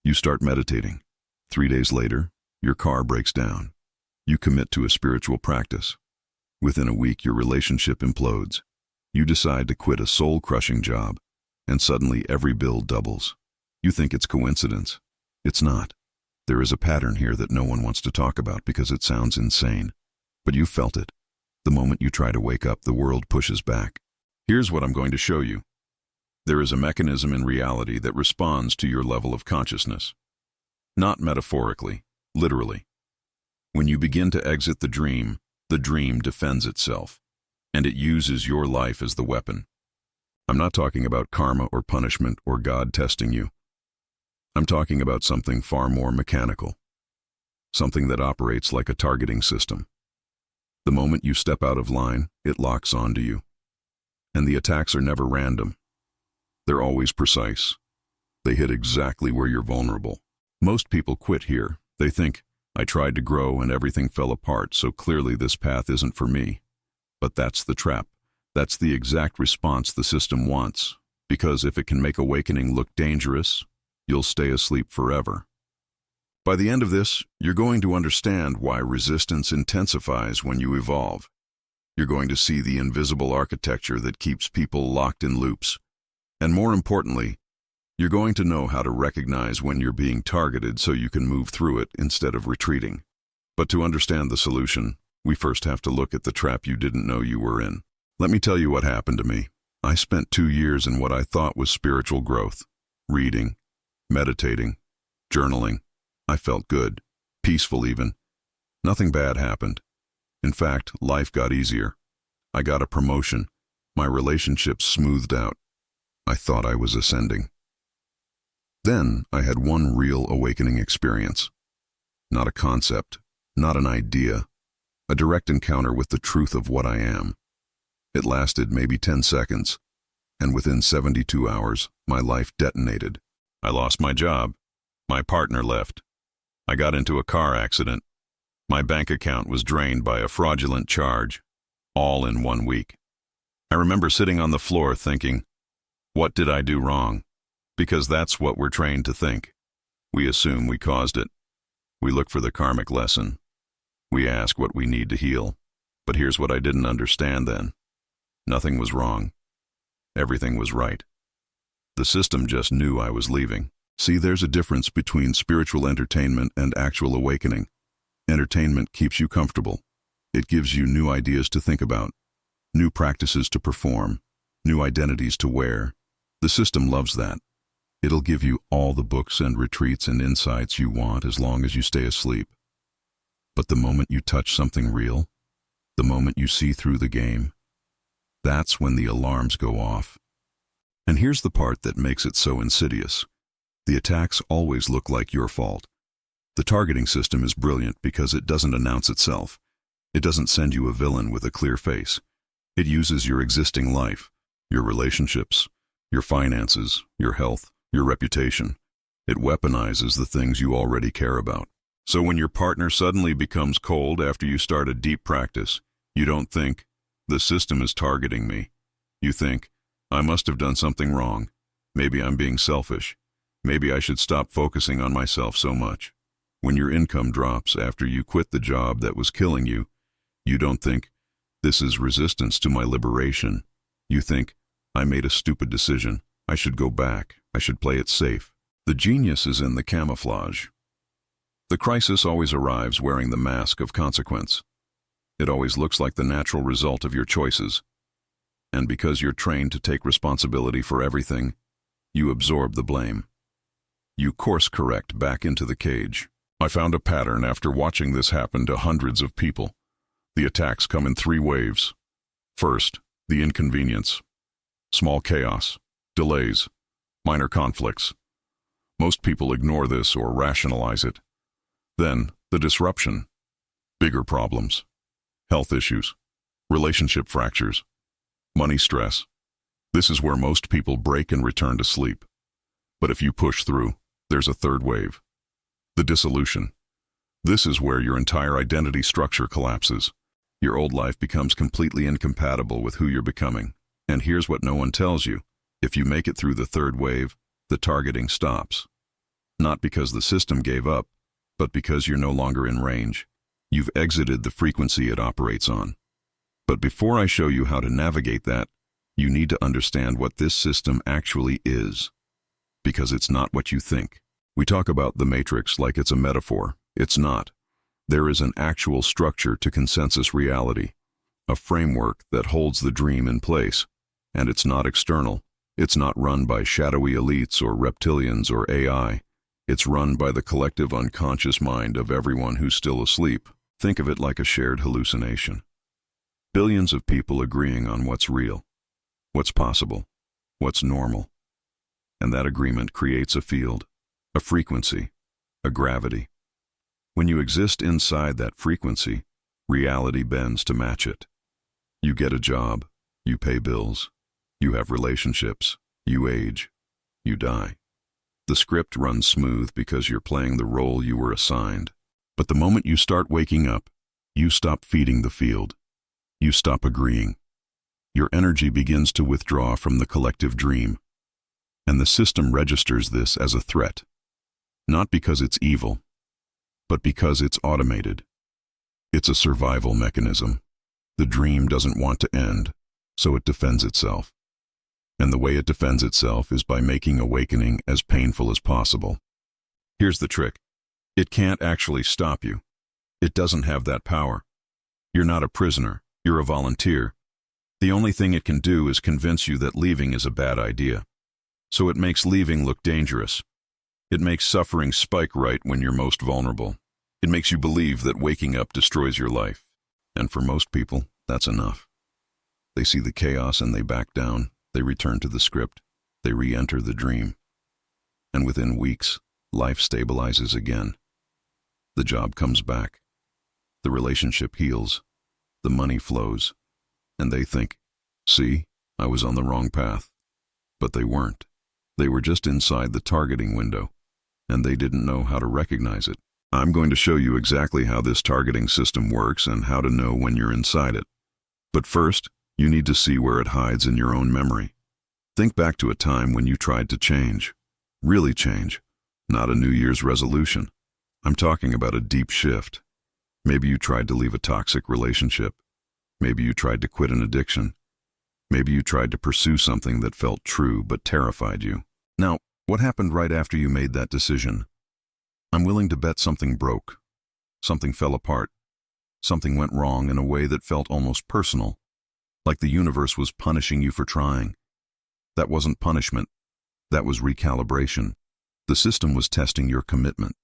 You start meditating. 3 days later, your car breaks down. You commit to a spiritual practice. Within a week, your relationship implodes. You decide to quit a soul-crushing job, and suddenly every bill doubles. You think it's coincidence. It's not. There is a pattern here that no one wants to talk about because it sounds insane. But you felt it. The moment you try to wake up, the world pushes back. Here's what I'm going to show you. There is a mechanism in reality that responds to your level of consciousness. Not metaphorically, literally. When you begin to exit the dream defends itself, and it uses your life as the weapon. I'm not talking about karma or punishment or God testing you. I'm talking about something far more mechanical, something that operates like a targeting system. The moment you step out of line, it locks onto you. And the attacks are never random. They're always precise. They hit exactly where you're vulnerable. Most people quit here. They think, I tried to grow and everything fell apart, so clearly this path isn't for me. But that's the trap. That's the exact response the system wants. Because if it can make awakening look dangerous, you'll stay asleep forever. By the end of this, you're going to understand why resistance intensifies when you evolve. You're going to see the invisible architecture that keeps people locked in loops. And more importantly, you're going to know how to recognize when you're being targeted so you can move through it instead of retreating. But to understand the solution, we first have to look at the trap you didn't know you were in. Let me tell you what happened to me. I spent 2 years in what I thought was spiritual growth. Reading, meditating, journaling. I felt good, peaceful even. Nothing bad happened. In fact, life got easier. I got a promotion. My relationships smoothed out. I thought I was ascending. Then I had one real awakening experience. Not a concept, not an idea, a direct encounter with the truth of what I am. It lasted maybe 10 seconds, and within 72 hours, my life detonated. I lost my job. My partner left. I got into a car accident. My bank account was drained by a fraudulent charge, all in 1 week. I remember sitting on the floor thinking, what did I do wrong? Because that's what we're trained to think. We assume we caused it. We look for the karmic lesson. We ask what we need to heal. But here's what I didn't understand then. Nothing was wrong. Everything was right. The system just knew I was leaving. See, there's a difference between spiritual entertainment and actual awakening. Entertainment keeps you comfortable. It gives you new ideas to think about, new practices to perform, new identities to wear. The system loves that. It'll give you all the books and retreats and insights you want as long as you stay asleep. But the moment you touch something real, the moment you see through the game, that's when the alarms go off. And here's the part that makes it so insidious. The attacks always look like your fault. The targeting system is brilliant because it doesn't announce itself. It doesn't send you a villain with a clear face. It uses your existing life, your relationships, your finances, your health, your reputation. It weaponizes the things you already care about. So when your partner suddenly becomes cold after you start a deep practice, you don't think, the system is targeting me. You think, I must have done something wrong. Maybe I'm being selfish. Maybe I should stop focusing on myself so much. When your income drops after you quit the job that was killing you, you don't think, this is resistance to my liberation. You think, I made a stupid decision. I should go back. I should play it safe. The genius is in the camouflage. The crisis always arrives wearing the mask of consequence. It always looks like the natural result of your choices. And because you're trained to take responsibility for everything, you absorb the blame. You course correct back into the cage. I found a pattern after watching this happen to hundreds of people. The attacks come in 3 waves. First, the inconvenience. Small chaos, delays, minor conflicts. Most people ignore this or rationalize it. Then, the disruption. Bigger problems. Health issues. Relationship fractures. Money stress. This is where most people break and return to sleep. But if you push through, there's a third wave. The dissolution. This is where your entire identity structure collapses. Your old life becomes completely incompatible with who you're becoming. And here's what no one tells you. If you make it through the third wave, the targeting stops. Not because the system gave up, but because you're no longer in range. You've exited the frequency it operates on. But before I show you how to navigate that, you need to understand what this system actually is. Because it's not what you think. We talk about the matrix like it's a metaphor. It's not. There is an actual structure to consensus reality, a framework that holds the dream in place. And it's not external. It's not run by shadowy elites or reptilians or AI. It's run by the collective unconscious mind of everyone who's still asleep. Think of it like a shared hallucination. Billions of people agreeing on what's real, what's possible, what's normal. And that agreement creates a field, a frequency, a gravity. When you exist inside that frequency, reality bends to match it. You get a job, you pay bills, you have relationships, you age, you die. The script runs smooth because you're playing the role you were assigned. But the moment you start waking up, you stop feeding the field. You stop agreeing. Your energy begins to withdraw from the collective dream. And the system registers this as a threat. Not because it's evil, but because it's automated. It's a survival mechanism. The dream doesn't want to end, so it defends itself. And the way it defends itself is by making awakening as painful as possible. Here's the trick. It can't actually stop you. It doesn't have that power. You're not a prisoner. You're a volunteer. The only thing it can do is convince you that leaving is a bad idea. So it makes leaving look dangerous. It makes suffering spike right when you're most vulnerable. It makes you believe that waking up destroys your life. And for most people, that's enough. They see the chaos and they back down. They return to the script. They re-enter the dream. And within weeks, life stabilizes again. The job comes back. The relationship heals. The money flows. And they think, see, I was on the wrong path. But they weren't. They were just inside the targeting window. And they didn't know how to recognize it. I'm going to show you exactly how this targeting system works and how to know when you're inside it. But first, you need to see where it hides in your own memory. Think back to a time when you tried to change. Really change. Not a New Year's resolution. I'm talking about a deep shift. Maybe you tried to leave a toxic relationship. Maybe you tried to quit an addiction. Maybe you tried to pursue something that felt true but terrified you. Now, what happened right after you made that decision? I'm willing to bet something broke. Something fell apart. Something went wrong in a way that felt almost personal, like the universe was punishing you for trying. That wasn't punishment. That was recalibration. The system was testing your commitment.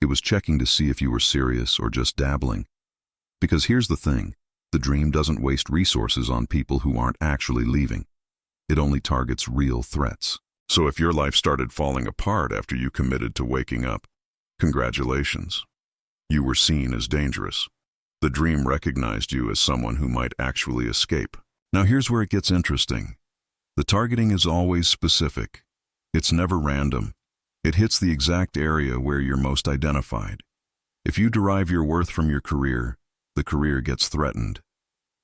It was checking to see if you were serious or just dabbling. Because here's the thing, the dream doesn't waste resources on people who aren't actually leaving. It only targets real threats. So if your life started falling apart after you committed to waking up, congratulations. You were seen as dangerous. The dream recognized you as someone who might actually escape. Now here's where it gets interesting. The targeting is always specific. It's never random. It hits the exact area where you're most identified. If you derive your worth from your career, the career gets threatened.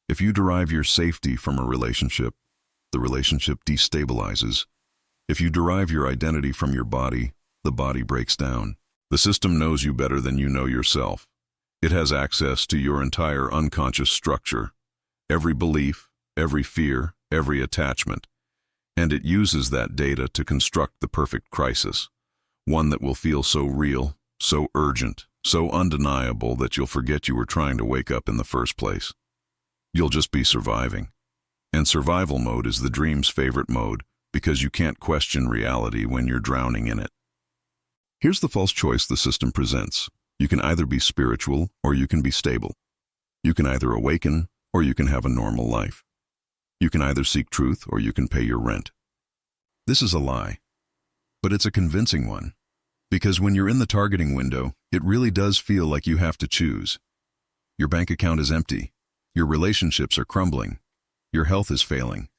If you derive your safety from a relationship, the relationship destabilizes. If you derive your identity from your body, the body breaks down. The system knows you better than you know yourself. It has access to your entire unconscious structure, every belief, every fear, every attachment. And it uses that data to construct the perfect crisis, one that will feel so real, so urgent, so undeniable that you'll forget you were trying to wake up in the first place. You'll just be surviving. And survival mode is the dream's favorite mode because you can't question reality when you're drowning in it. Here's the false choice the system presents. You can either be spiritual or you can be stable. You can either awaken or you can have a normal life. You can either seek truth or you can pay your rent. This is a lie, but it's a convincing one. Because when you're in the targeting window, it really does feel like you have to choose. Your bank account is empty. Your relationships are crumbling. Your health is failing.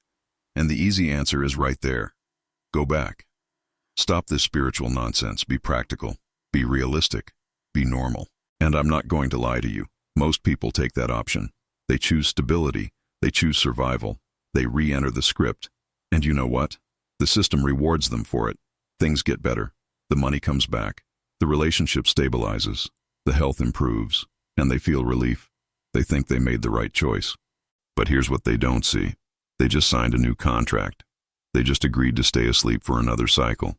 And the easy answer is right there. Go back. Stop this spiritual nonsense. Be practical. Be realistic. Be normal. And I'm not going to lie to you. Most people take that option. They choose stability. They choose survival. They re-enter the script. And you know what? The system rewards them for it. Things get better. The money comes back, the relationship stabilizes, the health improves, and they feel relief. They think they made the right choice. But here's what they don't see. They just signed a new contract. They just agreed to stay asleep for another cycle.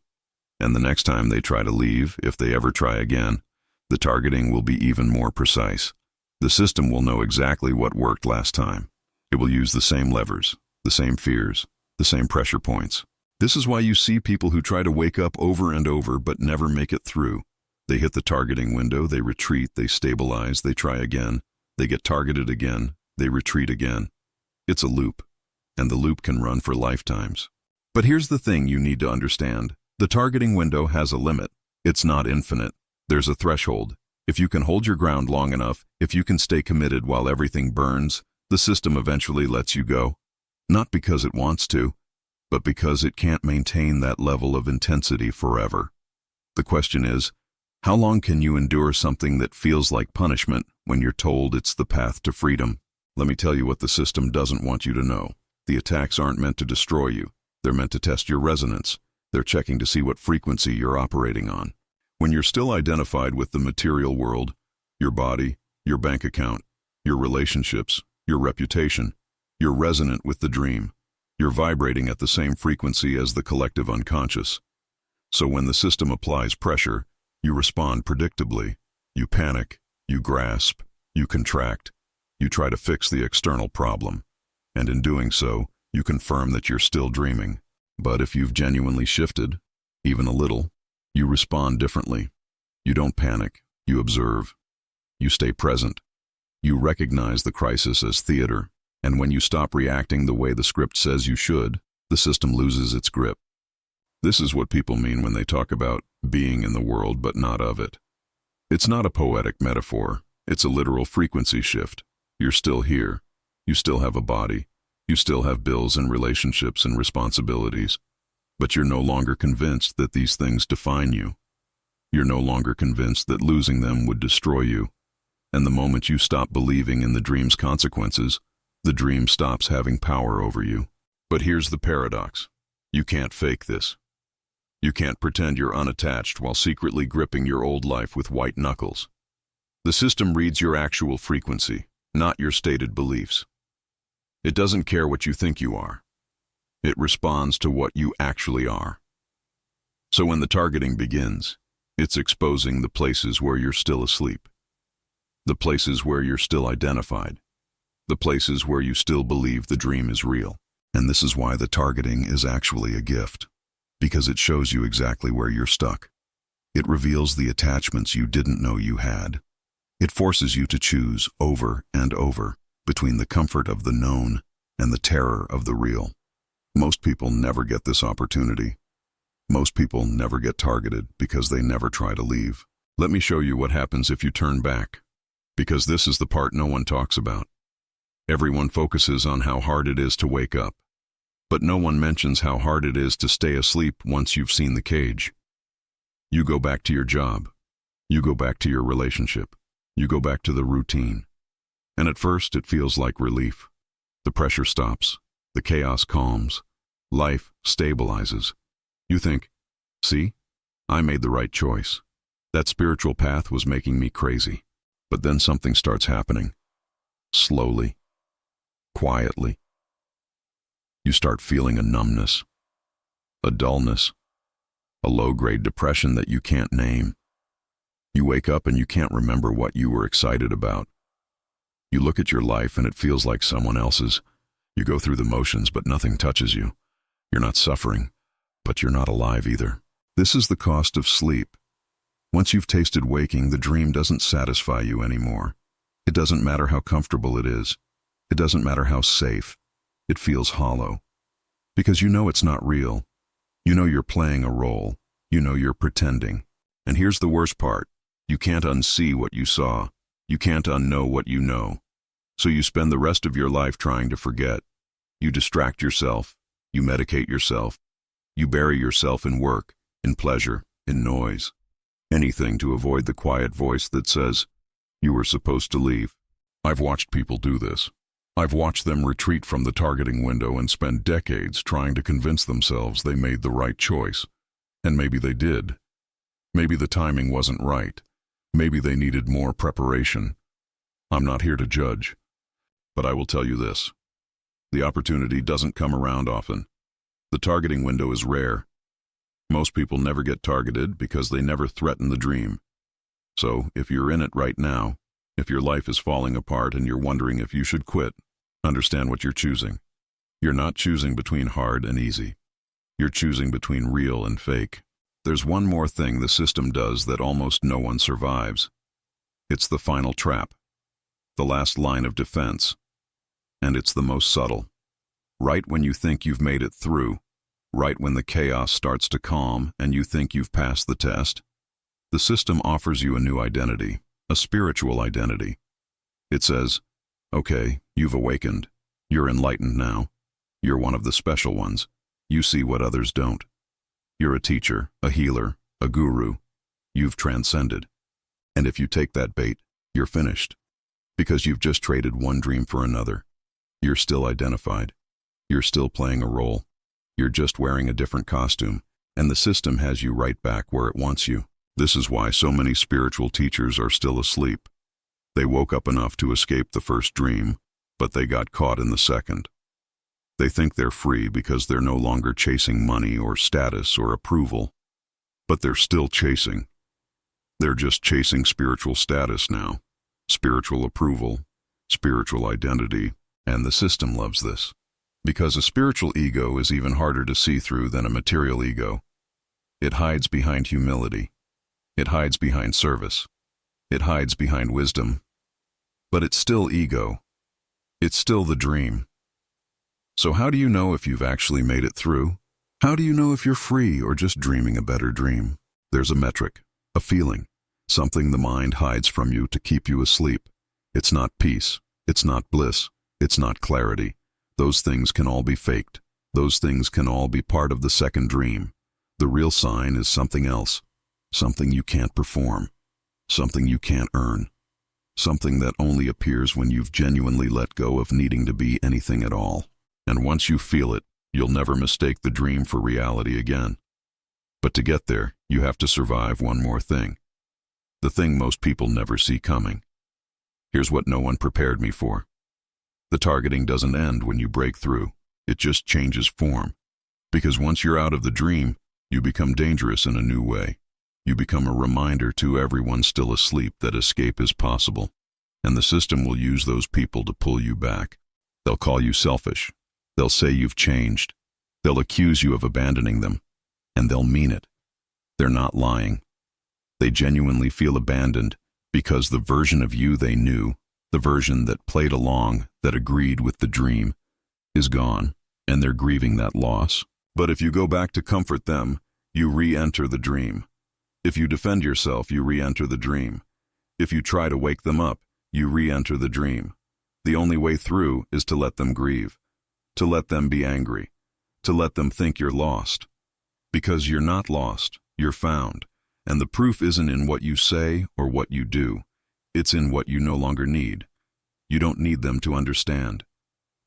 And the next time they try to leave, if they ever try again, the targeting will be even more precise. The system will know exactly what worked last time. It will use the same levers, the same fears, the same pressure points. This is why you see people who try to wake up over and over but never make it through. They hit the targeting window, they retreat, they stabilize, they try again, they get targeted again, they retreat again. It's a loop, and the loop can run for lifetimes. But here's the thing you need to understand. The targeting window has a limit. It's not infinite. There's a threshold. If you can hold your ground long enough, if you can stay committed while everything burns, the system eventually lets you go. Not because it wants to, but because it can't maintain that level of intensity forever. The question is, how long can you endure something that feels like punishment when you're told it's the path to freedom? Let me tell you what the system doesn't want you to know. The attacks aren't meant to destroy you. They're meant to test your resonance. They're checking to see what frequency you're operating on. When you're still identified with the material world, your body, your bank account, your relationships, your reputation, you're resonant with the dream. You're vibrating at the same frequency as the collective unconscious. So when the system applies pressure, you respond predictably. You panic, you grasp, you contract, you try to fix the external problem. And in doing so, you confirm that you're still dreaming. But if you've genuinely shifted, even a little, you respond differently. You don't panic, you observe. You stay present. You recognize the crisis as theater. And when you stop reacting the way the script says you should, the system loses its grip. This is what people mean when they talk about being in the world but not of it. It's not a poetic metaphor. It's a literal frequency shift. You're still here. You still have a body. You still have bills and relationships and responsibilities. But you're no longer convinced that these things define you. You're no longer convinced that losing them would destroy you. And the moment you stop believing in the dream's consequences, the dream stops having power over you. But here's the paradox. You can't fake this. You can't pretend you're unattached while secretly gripping your old life with white knuckles. The system reads your actual frequency, not your stated beliefs. It doesn't care what you think you are. It responds to what you actually are. So when the targeting begins, it's exposing the places where you're still asleep, the places where you're still identified, the places where you still believe the dream is real. And this is why the targeting is actually a gift, because it shows you exactly where you're stuck. It reveals the attachments you didn't know you had. It forces you to choose over and over between the comfort of the known and the terror of the real. Most people never get this opportunity. Most people never get targeted because they never try to leave. Let me show you what happens if you turn back, because this is the part no one talks about. Everyone focuses on how hard it is to wake up, but no one mentions how hard it is to stay asleep once you've seen the cage. You go back to your job. You go back to your relationship. You go back to the routine. And at first, it feels like relief. The pressure stops. The chaos calms. Life stabilizes. You think, see, I made the right choice. That spiritual path was making me crazy. But then something starts happening. Slowly. Quietly. You start feeling a numbness, a dullness, a low-grade depression that you can't name. You wake up and you can't remember what you were excited about. You look at your life and it feels like someone else's. You go through the motions, but nothing touches you. You're not suffering, but you're not alive either. This is the cost of sleep. Once you've tasted waking, the dream doesn't satisfy you anymore. It doesn't matter how comfortable it is. It doesn't matter how safe. It feels hollow. Because you know it's not real. You know you're playing a role. You know you're pretending. And here's the worst part. You can't unsee what you saw. You can't unknow what you know. So you spend the rest of your life trying to forget. You distract yourself. You medicate yourself. You bury yourself in work, in pleasure, in noise. Anything to avoid the quiet voice that says, you were supposed to leave. I've watched people do this. I've watched them retreat from the targeting window and spend decades trying to convince themselves they made the right choice. And maybe they did. Maybe the timing wasn't right. Maybe they needed more preparation. I'm not here to judge. But I will tell you this. The opportunity doesn't come around often. The targeting window is rare. Most people never get targeted because they never threaten the dream. So, if you're in it right now, if your life is falling apart and you're wondering if you should quit, understand what you're choosing. You're not choosing between hard and easy. You're choosing between real and fake. There's one more thing the system does that almost no one survives. It's the final trap, the last line of defense, and it's the most subtle. Right when you think you've made it through, right when the chaos starts to calm and you think you've passed the test, the system offers you a new identity, a spiritual identity. It says, okay, you've awakened. You're enlightened now. You're one of the special ones. You see what others don't. You're a teacher, a healer, a guru. You've transcended. And if you take that bait, you're finished. Because you've just traded one dream for another. You're still identified. You're still playing a role. You're just wearing a different costume, and the system has you right back where it wants you. This is why so many spiritual teachers are still asleep. They woke up enough to escape the first dream, but they got caught in the second. They think they're free because they're no longer chasing money or status or approval, but they're still chasing. They're just chasing spiritual status now, spiritual approval, spiritual identity, and the system loves this. Because a spiritual ego is even harder to see through than a material ego. It hides behind humility. It hides behind service. It hides behind wisdom. But it's still ego. It's still the dream. So how do you know if you've actually made it through? How do you know if you're free or just dreaming a better dream? There's a metric, a feeling, something the mind hides from you to keep you asleep. It's not peace. It's not bliss. It's not clarity. Those things can all be faked. Those things can all be part of the second dream. The real sign is something else, something you can't perform, something you can't earn, something that only appears when you've genuinely let go of needing to be anything at all. And once you feel it, you'll never mistake the dream for reality again. But to get there, you have to survive one more thing. The thing most people never see coming. Here's what no one prepared me for. The targeting doesn't end when you break through. It just changes form. Because once you're out of the dream, you become dangerous in a new way. You become a reminder to everyone still asleep that escape is possible. And the system will use those people to pull you back. They'll call you selfish. They'll say you've changed. They'll accuse you of abandoning them. And they'll mean it. They're not lying. They genuinely feel abandoned because the version of you they knew, the version that played along, that agreed with the dream, is gone, and they're grieving that loss. But if you go back to comfort them, you re-enter the dream. If you defend yourself, you re-enter the dream. If you try to wake them up, you re-enter the dream. The only way through is to let them grieve, to let them be angry, to let them think you're lost. Because you're not lost, you're found. And the proof isn't in what you say or what you do. It's in what you no longer need. You don't need them to understand.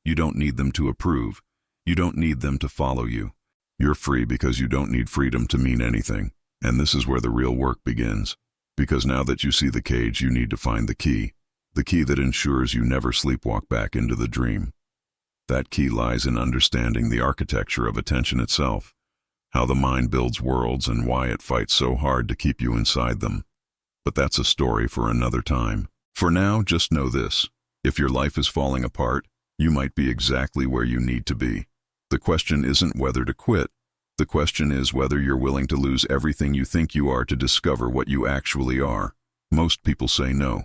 You don't need them to approve. You don't need them to follow you. You're free because you don't need freedom to mean anything. And this is where the real work begins. Because now that you see the cage, you need to find the key that ensures you never sleepwalk back into the dream. That key lies in understanding the architecture of attention itself, how the mind builds worlds and why it fights so hard to keep you inside them. But that's a story for another time. For now, just know this. If your life is falling apart, you might be exactly where you need to be. The question isn't whether to quit. The question is whether you're willing to lose everything you think you are to discover what you actually are. Most people say no.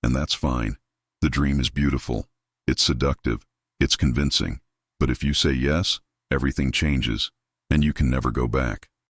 And that's fine. The dream is beautiful. It's seductive. It's convincing. But if you say yes, everything changes, and you can never go back.